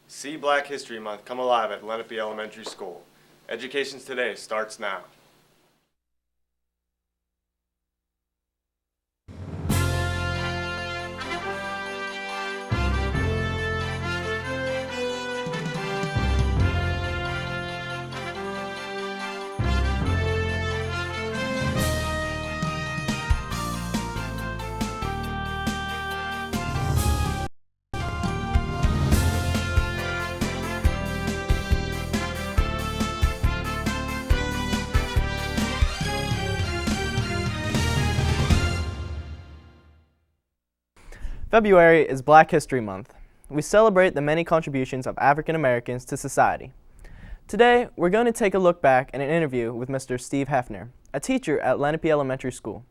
See Black History Month come alive at Lenape Elementary School. Education Today starts now. February is Black History Month. We celebrate the many contributions of African Americans to society. Today, we're going to take a look back at an interview with Mr. Steve Hefner, a teacher at Lenape Elementary School.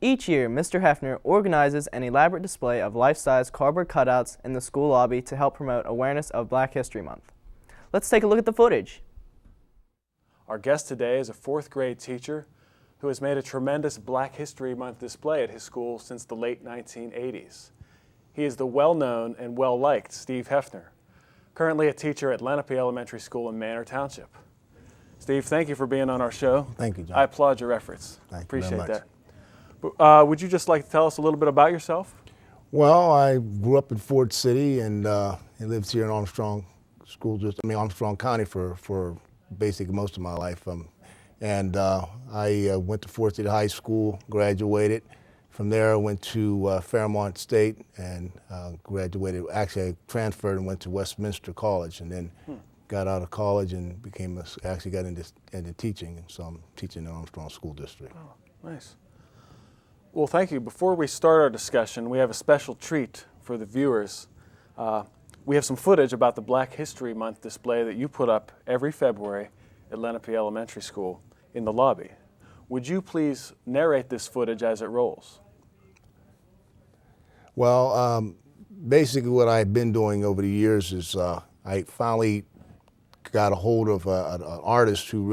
Each year, Mr. Hefner organizes an elaborate display of life-size cardboard cutouts in the school lobby to help promote awareness of Black History Month. Let's take a look at the footage. Our guest today is a fourth grade teacher who has made a tremendous Black History Month display at his school since the late 1980s. He is the well-known and well-liked Steve Hefner, currently a teacher at Lenape Elementary School in Manor Township. Steve, thank you for being on our show. Thank you, John. I applaud your efforts. Thank you Appreciate very much. that. Would you just like to tell us a little bit about yourself? Well, I grew up in Ford City and lived here in Armstrong School District, Armstrong County for basically most of my life. I went to Ford City High School, graduated. From there, I went to Fairmont State and graduated. Actually, I transferred and went to Westminster College, and then got out of college and actually got into teaching. And so I'm teaching in Armstrong School District. Oh, nice. Well, thank you. Before we start our discussion, we have a special treat for the viewers. We have some footage about the Black History Month display that you put up every February at Lenape Elementary School in the lobby. Would you please narrate this footage as it rolls? Well, basically what I've been doing over the years is I finally got a hold of an artist who's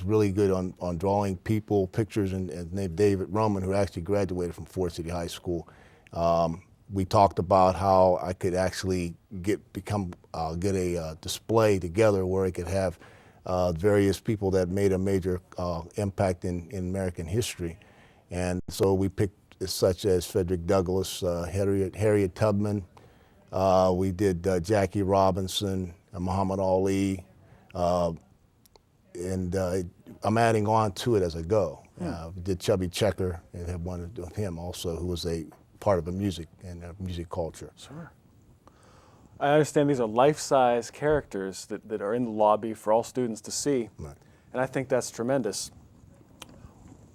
really good on drawing people, pictures, and named David Roman, who actually graduated from Ford City High School. We talked about how I could actually get a display together where I could have various people that made a major impact in American history. And so we picked such as Frederick Douglass, Harriet Tubman, we did Jackie Robinson, Muhammad Ali, and I'm adding on to it as I go. We did Chubby Checker, and had one of him also, who was a part of a music culture. Sure. I understand these are life-size characters that are in the lobby for all students to see, Right. And I think that's tremendous.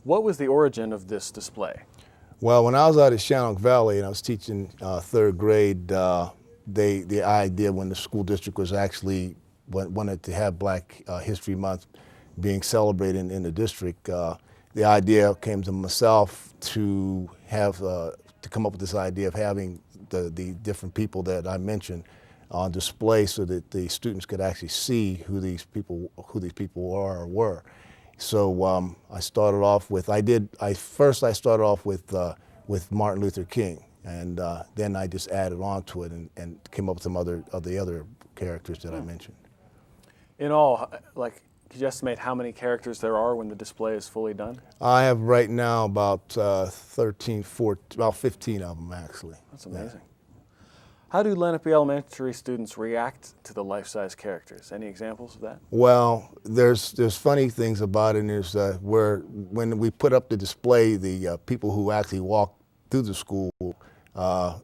What was the origin of this display? Well, when I was out at Shannock Valley and I was teaching third grade, the idea when the school district was actually wanted to have Black History Month being celebrated in the district, the idea came to myself to come up with this idea of having the different people that I mentioned on display so that the students could actually see who these people are or were. So I started off with I started off with Martin Luther King, and then I just added on to it and came up with some of the other characters that I mentioned. In all, could you estimate how many characters there are when the display is fully done? I have right now about 15 of them actually. That's amazing. How do Lenape Elementary students react to the life-size characters? Any examples of that? Well, there's funny things about it. Is when we put up the display, the people who actually walk through the school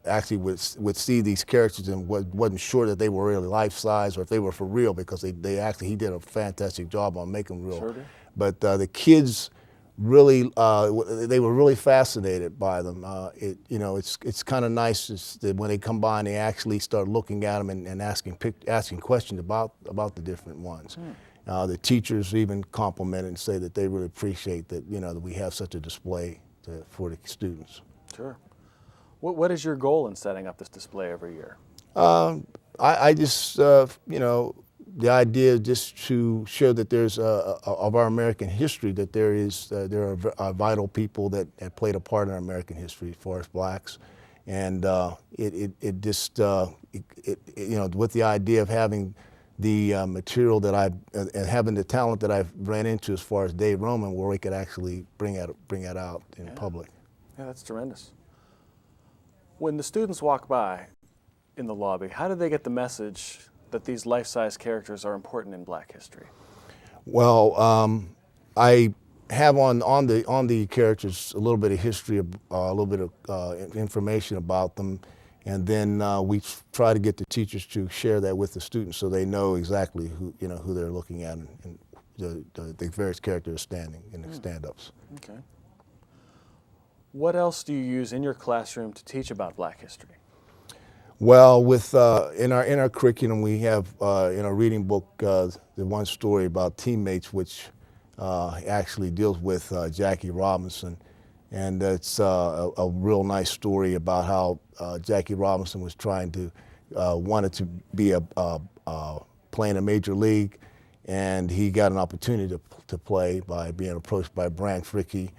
actually would see these characters and wasn't sure that they were really life-size or if they were for real, because he did a fantastic job on making them real. Sure did. But the kids really, they were really fascinated by them. It's kind of nice that when they come by and they actually start looking at them and asking questions about the different ones. The teachers even compliment and say that they really appreciate that that we have such a display for the students. Sure. What is your goal in setting up this display every year? I just the idea just to show that there's of our American history, that there are vital people that played a part in our American history as far as blacks, and it just with the idea of having the material that and having the talent that I've ran into as far as Dave Roman, where we could actually bring it out in public. Yeah, that's tremendous. When the students walk by in the lobby, how do they get the message that these life-size characters are important in Black history? Well, I have on the characters a little bit of history, a little bit of information about them, and then we try to get the teachers to share that with the students so they know exactly who they're looking at and the various characters standing in the stand-ups. Okay. What else do you use in your classroom to teach about Black history? Well, in our curriculum, we have in our reading book the one story about teammates, which actually deals with Jackie Robinson, and it's a real nice story about how Jackie Robinson was wanted to be playing a major league, and he got an opportunity to play by being approached by Branch Rickey.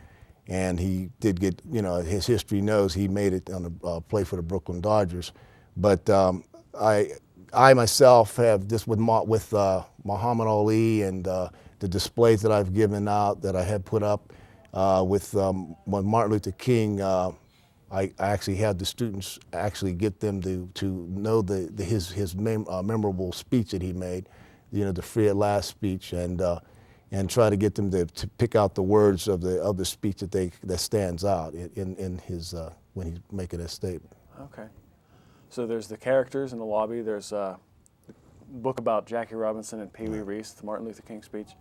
And he did get, his history knows he made it on the play for the Brooklyn Dodgers. But I myself have just with Muhammad Ali and the displays that I've given out, that I had put up with Martin Luther King, I actually had the students actually get them to know his memorable speech that he made, the Free at Last speech, and try to get them to pick out the words of the speech that stands out in his when he's making a statement. Okay. So there's the characters in the lobby. There's a book about Jackie Robinson and Pee Wee Reese, the Martin Luther King speech.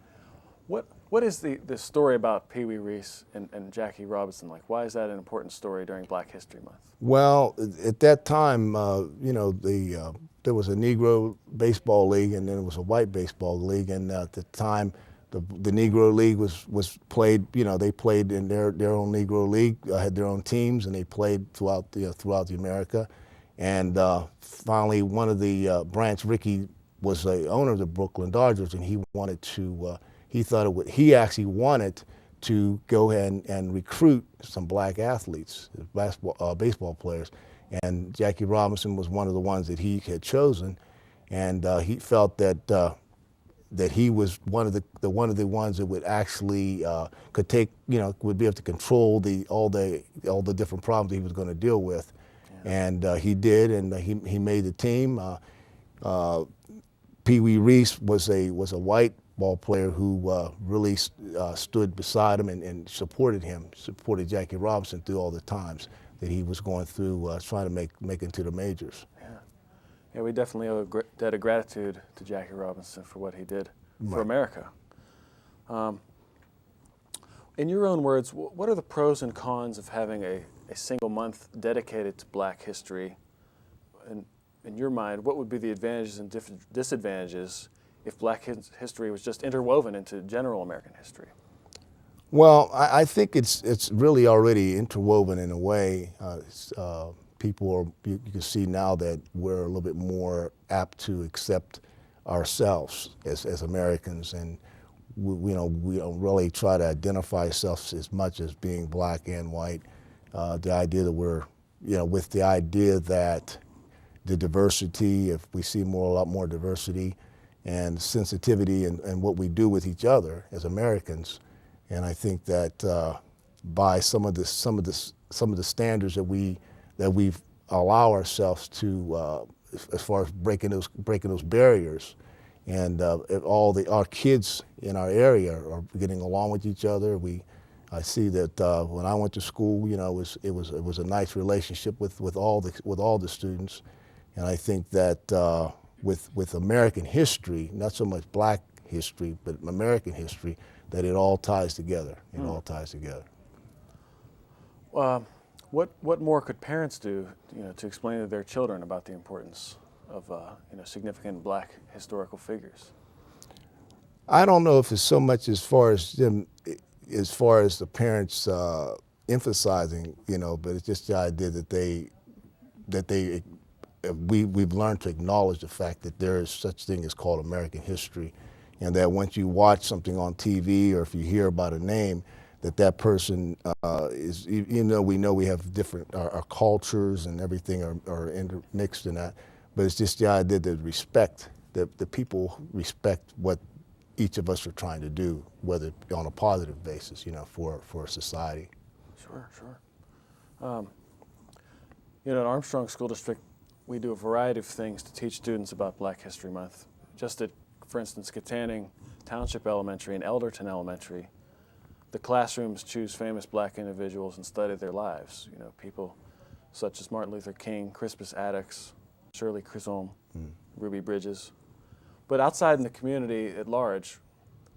What is the story about Pee Wee Reese and Jackie Robinson like? Why is that an important story during Black History Month? Well, at that time, there was a Negro baseball league, and then there was a white baseball league, and at the time, the Negro League was played. They played in their own Negro League, had their own teams, and they played throughout the America. And finally, one of the Branch Rickey was the owner of the Brooklyn Dodgers, and he wanted to. He actually wanted to go ahead and recruit some black athletes, baseball players, and Jackie Robinson was one of the ones that he had chosen, and he felt that he was one of the ones that would actually could take, would be able to control all the different problems he was going to deal with. Yeah. And he did, and he made the team. Pee Wee Reese was a white ball player who really stood beside him and supported Jackie Robinson through all the times that he was going through trying to make it to the majors. Yeah, we definitely owe a debt of gratitude to Jackie Robinson for what he did for America. In your own words, what are the pros and cons of having a single month dedicated to Black history? And in your mind, what would be the advantages and disadvantages if Black history was just interwoven into general American history? Well, I think it's really already interwoven in a way. You can see now that we're a little bit more apt to accept ourselves as Americans, and we don't really try to identify ourselves as much as being black and white. The idea that we're, with the idea that the diversity, if we see a lot more diversity and sensitivity and what we do with each other as Americans, and I think that by some of the standards that we allow ourselves to, as far as breaking those barriers, and our kids in our area are getting along with each other. I see that when I went to school, it was a nice relationship with all the students, and I think that with American history, not so much Black history, but American history, that it all ties together. It all ties together. What more could parents do, to explain to their children about the importance of significant Black historical figures? I don't know if it's so much as far as the parents emphasizing, but it's just the idea that we've learned to acknowledge the fact that there is such thing as called American history, and that once you watch something on TV or if you hear about a name, that person is, even though we know we have different, our cultures and everything are intermixed in that, but it's just the idea that respect, that the people respect what each of us are trying to do, whether on a positive basis, for society. Sure, sure. At Armstrong School District, we do a variety of things to teach students about Black History Month. Just at, for instance, Katanning Township Elementary and Elderton Elementary, the classrooms choose famous Black individuals and study their lives. People such as Martin Luther King, Crispus Attucks, Shirley Chisholm, Ruby Bridges. But outside in the community at large,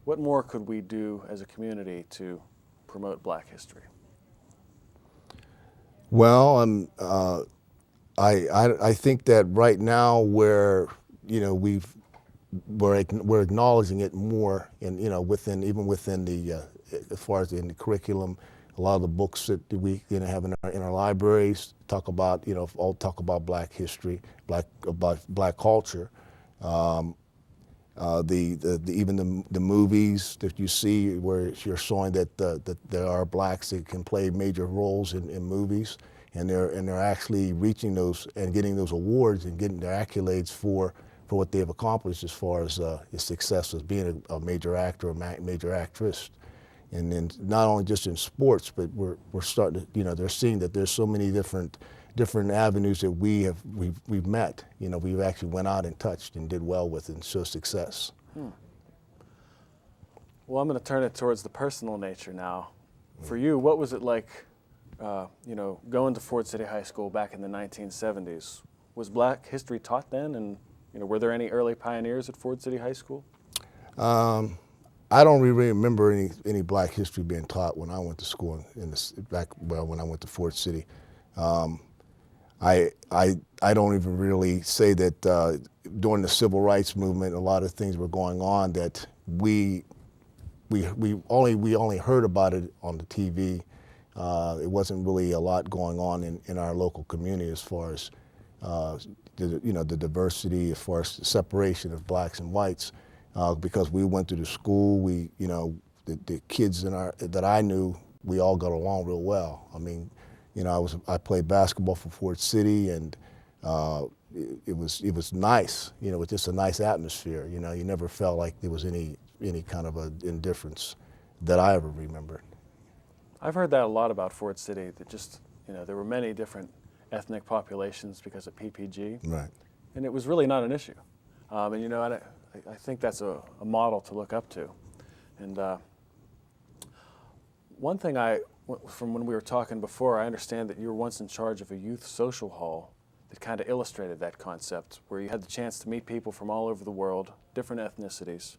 what more could we do as a community to promote Black history? Well, I think that right now we're acknowledging it more, and even within the as far as in the curriculum, a lot of the books that we have in our libraries talk about all talk about Black history, about Black culture. Even the movies that you see where you're showing that there are Blacks that can play major roles in movies, and they're actually reaching those and getting those awards and getting their accolades for what they've accomplished as far as success as being a major actor or major actress. And then not only just in sports, but we're starting to, they're seeing that there's so many different avenues that we've met. We've actually went out and touched and did well with and show success. Well, I'm going to turn it towards the personal nature now. For you, what was it like, going to Ford City High School back in the 1970s? Was Black history taught then, and were there any early pioneers at Ford City High School? I don't really remember any Black history being taught when I went to school when I went to Ford City. I don't even really say that during the civil rights movement, a lot of things were going on that we only heard about it on the TV. It wasn't really a lot going on in our local community as far as the diversity, as far as the separation of Blacks and whites. Because we went to the school, the kids that I knew, we all got along real well. I mean, I played basketball for Ford City, and it was nice. It was just a nice atmosphere. You never felt like there was any kind of a indifference that I ever remembered. I've heard that a lot about Ford City. That just there were many different ethnic populations because of PPG, right? And it was really not an issue. I think that's a model to look up to. And one thing from when we were talking before, I understand that you were once in charge of a youth social hall that kind of illustrated that concept, where you had the chance to meet people from all over the world, different ethnicities.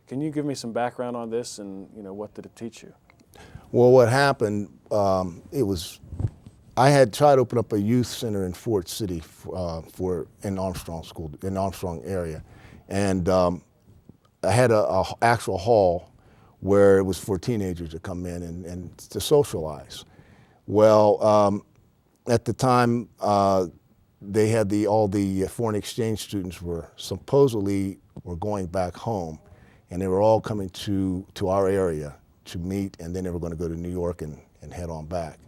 Can you give me some background on this, and what did it teach you? Well, what happened, I had tried to open up a youth center in Ford City in Armstrong area. And I had a actual hall where it was for teenagers to come in and to socialize. Well, at the time, they had all the foreign exchange students were going back home, and they were all coming to our area to meet, and then they were going to go to New York and head on back.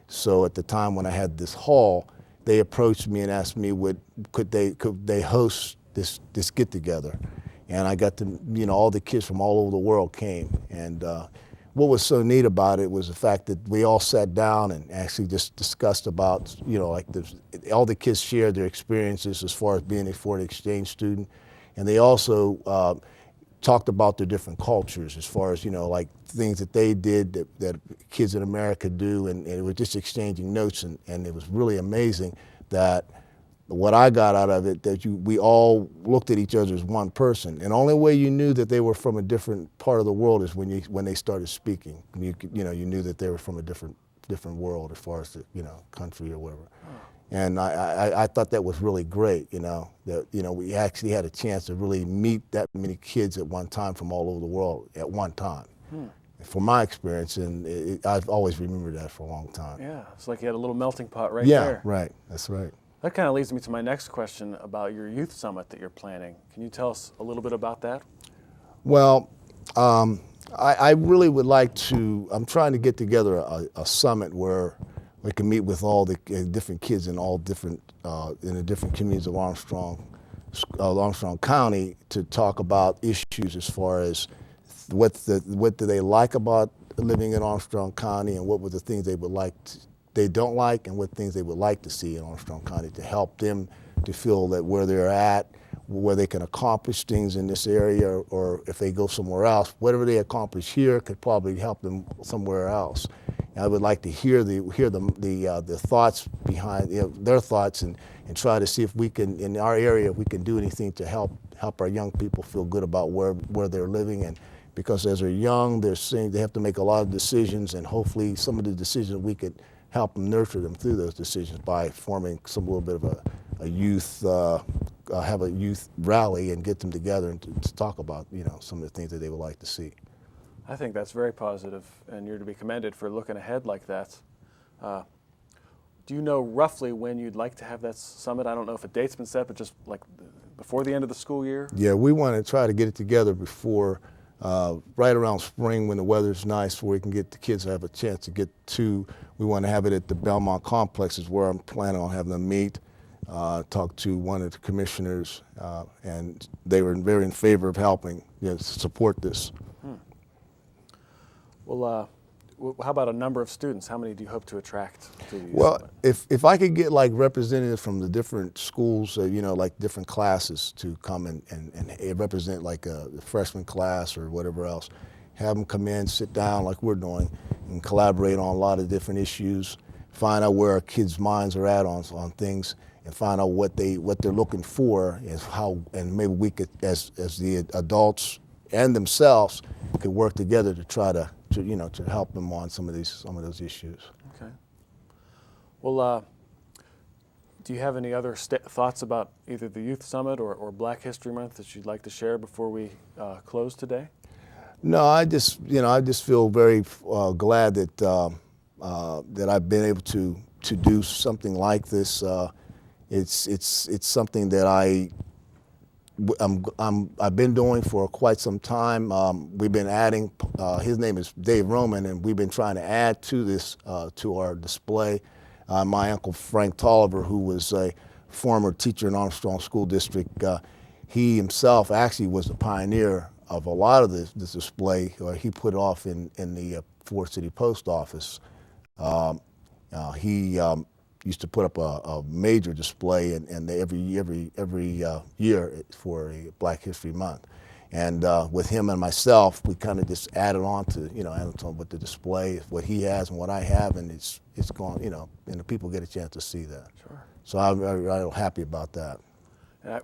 So at the time when I had this hall, they approached me and asked me could they host this get together, and I got to all the kids from all over the world came, and what was so neat about it was the fact that we all sat down and actually just discussed about all the kids shared their experiences as far as being a foreign exchange student, and they also talked about their different cultures as far as like things that they did that kids in America do, and it was just exchanging notes, and it was really amazing that what I got out of it, that we all looked at each other as one person, and the only way you knew that they were from a different part of the world is when they started speaking. You knew that they were from a different world as far as the country or whatever. And I thought that was really great. That we actually had a chance to really meet that many kids at one time from all over the world at one time. From my experience, and I've always remembered that for a long time. Yeah, it's like you had a little melting pot right there. Yeah, right. That's right. That kind of leads me to my next question about your youth summit that you're planning. Can you tell us a little bit about that? Well, I really would like to, I'm trying to get together a summit where we can meet with all the different kids in all different, in the different communities of Armstrong County to talk about issues as far as what do they like about living in Armstrong County, and what were the things they would like they don't like, and what things they would like to see in Armstrong County to help them to feel that where they're at, where they can accomplish things in this area, or if they go somewhere else, whatever they accomplish here could probably help them somewhere else. And I would like to hear the thoughts behind their thoughts, and try to see if we can, in our area, if we can do anything to help our young people feel good about where they're living. And because as they're young, they have to make a lot of decisions, and hopefully some of the decisions we could help them, nurture them through those decisions by forming some little bit of a youth, have a youth rally and get them together and to talk about some of the things that they would like to see. I think that's very positive, and you're to be commended for looking ahead like that. Do you know roughly when you'd like to have that summit? I don't know if a date's been set, but just like before the end of the school year? Yeah, we want to try to get it together before, right around spring when the weather's nice, where we can get the kids to have a chance to get to. We want to have it at the Belmont complexes where I'm planning on having them meet, talk to one of the commissioners, and they were very in favor of helping support this. Well, how about a number of students? How many do you hope to attract to the Well, summit? if I could get like representatives from the different schools, like different classes to come and represent like the freshman class or whatever else, have them come in, sit down like we're doing, and collaborate on a lot of different issues, find out where our kids' minds are at on things, and find out what they're looking for, and maybe we could, as the adults and themselves, could work together to try to help them on some of those issues. Okay. Well, do you have any other thoughts about either the Youth Summit or Black History Month that you'd like to share before we close today? No, I just feel very glad that I've been able to do something like this. It's something that I've been doing for quite some time. We've been adding, his name is Dave Roman, and we've been trying to add to this, to our display. My uncle Frank Tolliver, who was a former teacher in Armstrong School District, he himself actually was the pioneer of a lot of this display. He put it off in the Ford City Post Office. He used to put up a major display and every year for a Black History Month. And with him and myself, we kind of just added on to, added on with the display, what he has and what I have, and it's gone, and the people get a chance to see that. Sure. So I'm happy about that.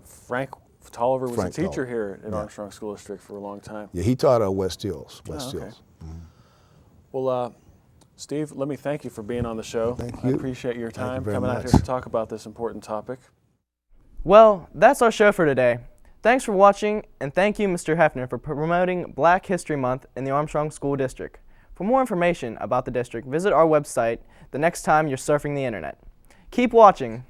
Frank Tolliver was Frank a teacher Tolliver. here at Armstrong School District for a long time. Yeah, he taught at West Hills. Okay. Hills. Mm-hmm. Well, Steve, let me thank you for being on the show. Thank you. I appreciate your time very coming out much. here to talk about this important topic. Well, that's our show for today. Thanks for watching, and thank you, Mr. Hefner, for promoting Black History Month in the Armstrong School District. For more information about the district, visit our website the next time you're surfing the internet. Keep watching.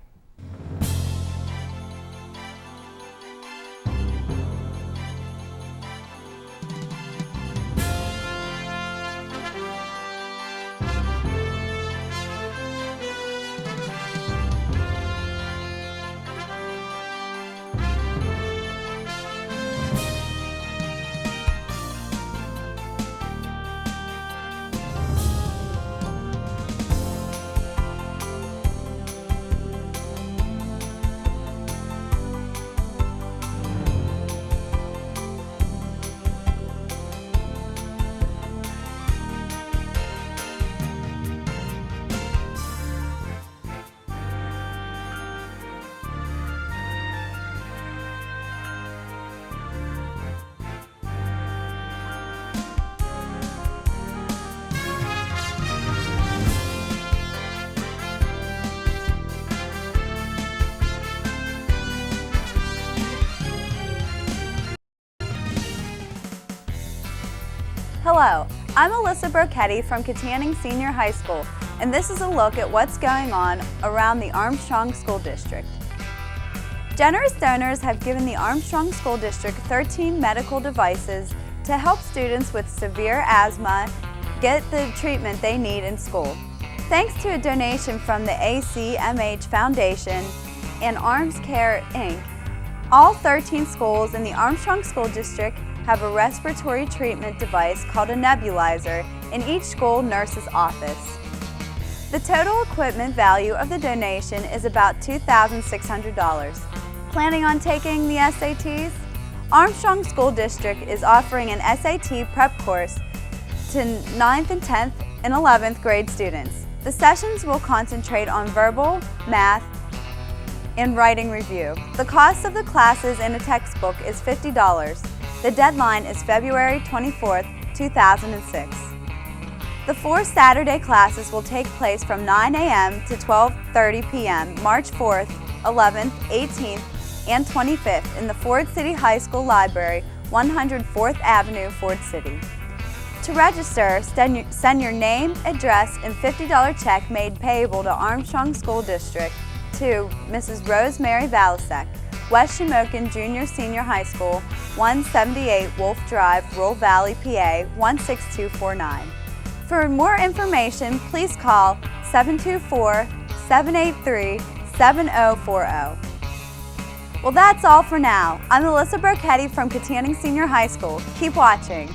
Hello, I'm Alyssa Brochetti from Katanning Senior High School, and this is a look at what's going on around the Armstrong School District. Generous donors have given the Armstrong School District 13 medical devices to help students with severe asthma get the treatment they need in school. Thanks to a donation from the ACMH Foundation and Arms Care, Inc., all 13 schools in the Armstrong School District have a respiratory treatment device called a nebulizer in each school nurse's office. The total equipment value of the donation is about $2,600. Planning on taking the SATs? Armstrong School District is offering an SAT prep course to 9th and 10th and 11th grade students. The sessions will concentrate on verbal, math, and writing review. The cost of the classes and a textbook is $50. The deadline is February 24th, 2006. The 4 Saturday classes will take place from 9 a.m. to 12:30 p.m. March 4th, 11th, 18th, and 25th in the Ford City High School Library, 104th Avenue, Ford City. To register, send your name, address, and $50 check made payable to Armstrong School District to Mrs. Rosemary Valasek, West Shamokin Junior Senior High School, 178 Wolf Drive, Rural Valley, PA, 16249. For more information, please call 724-783-7040. Well, that's all for now. I'm Alyssa Burketti from Katanning Senior High School. Keep watching.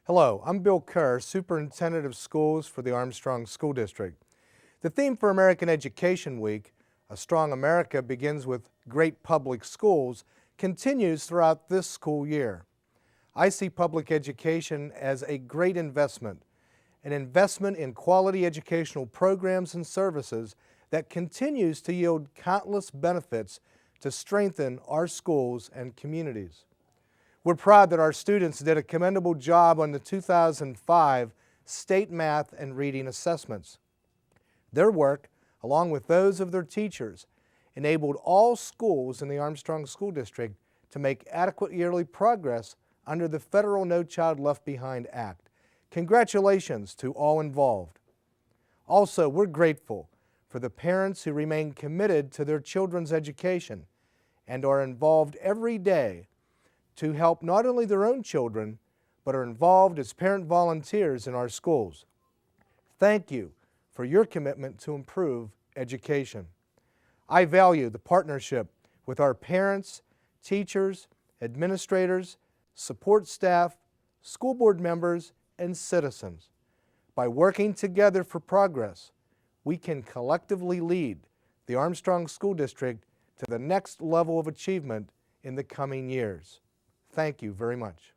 Hello, I'm Bill Kerr, Superintendent of Schools for the Armstrong School District. The theme for American Education Week, A Strong America Begins with Great Public Schools, continues throughout this school year. I see public education as a great investment, an investment in quality educational programs and services that continues to yield countless benefits to strengthen our schools and communities. We're proud that our students did a commendable job on the 2005 state math and reading assessments. Their work, along with those of their teachers, enabled all schools in the Armstrong School District to make adequate yearly progress under the federal No Child Left Behind Act. Congratulations to all involved. Also, we're grateful for the parents who remain committed to their children's education and are involved every day to help not only their own children, but are involved as parent volunteers in our schools. Thank you for your commitment to improve education. I value the partnership with our parents, teachers, administrators, support staff, school board members, and citizens. By working together for progress, we can collectively lead the Armstrong School District to the next level of achievement in the coming years. Thank you very much.